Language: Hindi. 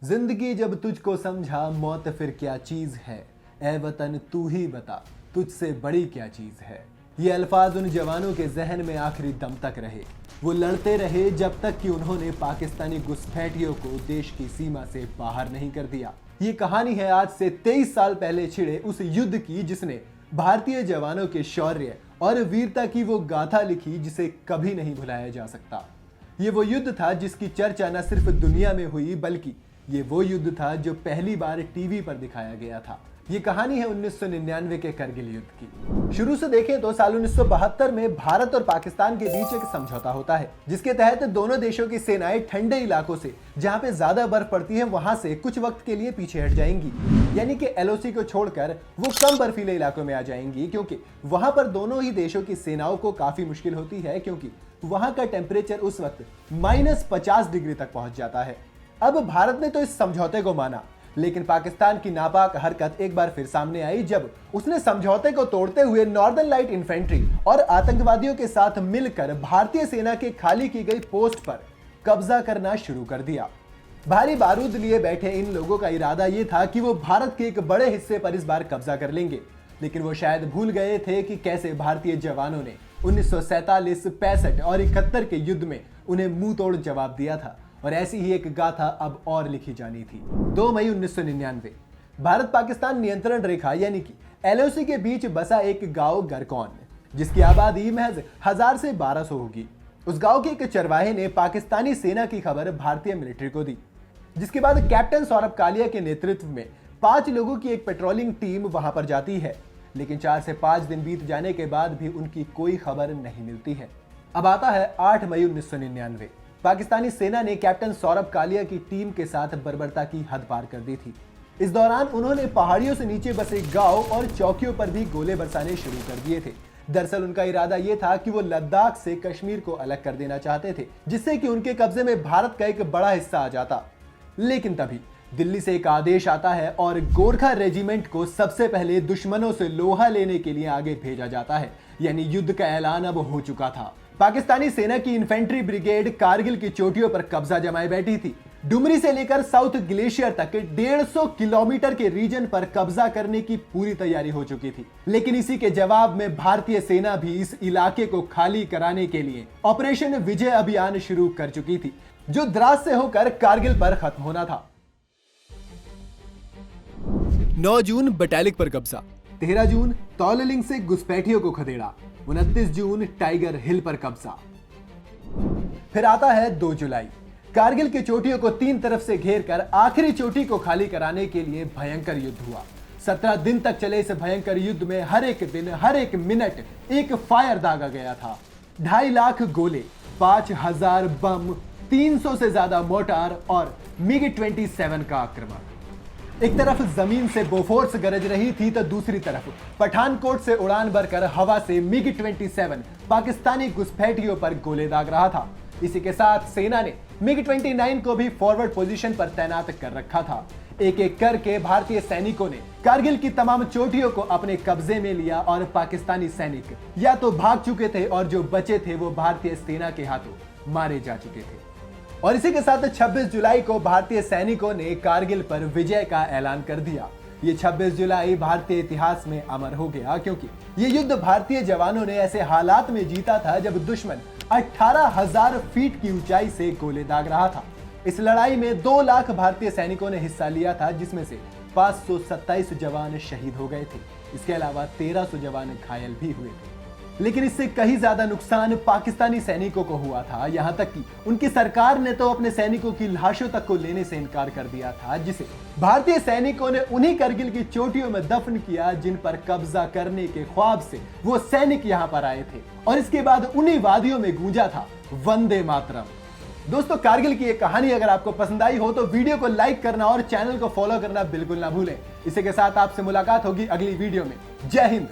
जिंदगी जब तुझको समझा मौत फिर क्या चीज है। ए वतन तू ही बता तुझसे बड़ी क्या चीज है। ये अल्फाज उन जवानों के जहन में आखिरी दम तक रहे। वो लड़ते रहे जब तक कि उन्होंने पाकिस्तानी घुसपैठियों को देश की सीमा से बाहर नहीं कर दिया। ये कहानी है आज से 23 साल पहले छिड़े उस युद्ध की जिसने भारतीय जवानों के शौर्य और वीरता की वो गाथा लिखी जिसे कभी नहीं भुलाया जा सकता। ये वो युद्ध था जिसकी चर्चा न सिर्फ दुनिया में हुई बल्कि ये वो युद्ध था जो पहली बार टीवी पर दिखाया गया था। ये कहानी है 1999 के करगिल युद्ध की। शुरू से देखें तो साल 1972 में भारत और पाकिस्तान के बीच एक समझौता होता है जिसके तहत दोनों देशों की सेनाएं ठंडे इलाकों से जहां पे ज्यादा बर्फ पड़ती है वहां से कुछ वक्त के लिए पीछे हट जाएंगी, यानी कि एलओसी को छोड़कर वो कम बर्फीले इलाकों में आ जाएंगी क्योंकि वहां पर दोनों ही देशों की सेनाओं को काफी मुश्किल होती है क्योंकि वहां का टेम्परेचर उस वक्त -50 डिग्री तक पहुंच जाता है। अब भारत ने तो इस समझौते को माना, लेकिन पाकिस्तान की नापाक हरकत एक बार फिर सामने आई जब उसने समझौते को तोड़ते हुए नॉर्दर्न लाइट इन्फेंट्री और आतंकवादियों के साथ मिलकर भारतीय सेना के खाली की गई पोस्ट पर कब्जा करना शुरू कर दिया। भारी बारूद लिए बैठे इन लोगों का इरादा यह था कि वो भारत के एक बड़े हिस्से पर इस बार कब्जा कर लेंगे, लेकिन वो शायद भूल गए थे कि कैसे भारतीय जवानों ने 1947, 65 और 71 के युद्ध में उन्हें मुंह तोड़ जवाब दिया था। और ऐसी ही एक गाथा अब और लिखी जानी थी। 2 मई 1999 भारत पाकिस्तान नियंत्रण रेखा यानी कि एलओसी के बीच बसा एक गांव गरकौन जिसकी आबादी महज 1000 से 1200 होगी। उस गांव के एक चरवाहे ने पाकिस्तानी सेना की खबर भारतीय मिलिट्री को दी, जिसके बाद कैप्टन सौरभ कालिया के नेतृत्व में 5 लोगों की एक पेट्रोलिंग टीम वहां पर जाती है, लेकिन 4 से 5 दिन बीत जाने के बाद भी उनकी कोई खबर नहीं मिलती है। अब आता है 8 मई 1999। पाकिस्तानी सेना ने कैप्टन सौरभ कालिया की टीम के साथ बर्बरता की हद पार कर दी थी। इस दौरान उन्होंने पहाड़ियों से नीचे बसे गांव और चौकियों पर भी गोले बरसाने शुरू कर दिए थे। दरअसल उनका इरादा यह था कि वो लद्दाख से कश्मीर को अलग कर देना चाहते थे, जिससे कि उनके कब्जे में भारत का एक बड़ा हिस्सा आ जाता। लेकिन तभी दिल्ली से एक आदेश आता है और गोरखा रेजिमेंट को सबसे पहले दुश्मनों से लोहा लेने के लिए आगे भेजा जाता है, यानी युद्ध का ऐलान अब हो चुका था। पाकिस्तानी सेना की इन्फेंट्री ब्रिगेड कारगिल की चोटियों पर कब्जा जमाए बैठी थी। डुमरी से लेकर साउथ ग्लेशियर तक 150 किलोमीटर के रीजन पर कब्जा करने की पूरी तैयारी हो चुकी थी, लेकिन इसी के जवाब में भारतीय सेना भी इस इलाके को खाली कराने के लिए ऑपरेशन विजय अभियान शुरू कर चुकी थी, जो द्रास से होकर कारगिल पर खत्म होना था। 9 जून बटालिक पर कब्जा, 13 जून तौललिंग से घुसपैठियों को खदेड़ा, 29 जून टाइगर हिल पर कब्जा। फिर आता है 2 जुलाई। कारगिल की चोटियों को 3 तरफ से घेरकर आखिरी चोटी को खाली कराने के लिए भयंकर युद्ध हुआ। 17 दिन तक चले इस भयंकर युद्ध में हर एक दिन, हर एक मिनट एक फायर दागा गया था। 2.5 लाख गोले, 5000 बम, 300 से ज्यादा मोर्टार और MiG-27 का आक्रमण। एक तरफ जमीन से बोफोर्स गरज रही थी तो दूसरी तरफ पठानकोट से उड़ान भरकर हवा से MiG-27 पाकिस्तानी घुसपैठियों पर गोले दाग रहा था। इसी के साथ सेना ने MiG-29 को भी फॉरवर्ड पोजीशन पर तैनात कर रखा था। एक एक करके भारतीय सैनिकों ने कारगिल की तमाम चोटियों को अपने कब्जे में लिया और पाकिस्तानी सैनिक या तो भाग चुके थे और जो बचे थे वो भारतीय सेना के हाथों मारे जा चुके थे। और इसी के साथ 26 जुलाई को भारतीय सैनिकों ने कारगिल पर विजय का ऐलान कर दिया। ये 26 जुलाई भारतीय इतिहास में अमर हो गया क्योंकि ये युद्ध भारतीय जवानों ने ऐसे हालात में जीता था जब दुश्मन 18,000 फीट की ऊंचाई से गोले दाग रहा था। इस लड़ाई में 2 लाख भारतीय सैनिकों ने हिस्सा लिया था, जिसमें से 527 जवान शहीद हो गए थे। इसके अलावा 1300 जवान घायल भी हुए थे। लेकिन इससे कहीं ज्यादा नुकसान पाकिस्तानी सैनिकों को हुआ था, यहां तक कि उनकी सरकार ने तो अपने सैनिकों की लाशों तक को लेने से इनकार कर दिया था, जिसे भारतीय सैनिकों ने उन्हीं करगिल की चोटियों में दफन किया जिन पर कब्जा करने के ख्वाब से वो सैनिक यहां पर आए थे। और इसके बाद उन्हीं वादियों में गूंजा था वंदे मातरम। दोस्तों, कारगिल की ये कहानी अगर आपको पसंद आई हो तो वीडियो को लाइक करना और चैनल को फॉलो करना बिल्कुल ना भूलें। इसी के साथ आपसे मुलाकात होगी अगली वीडियो में। जय हिंद।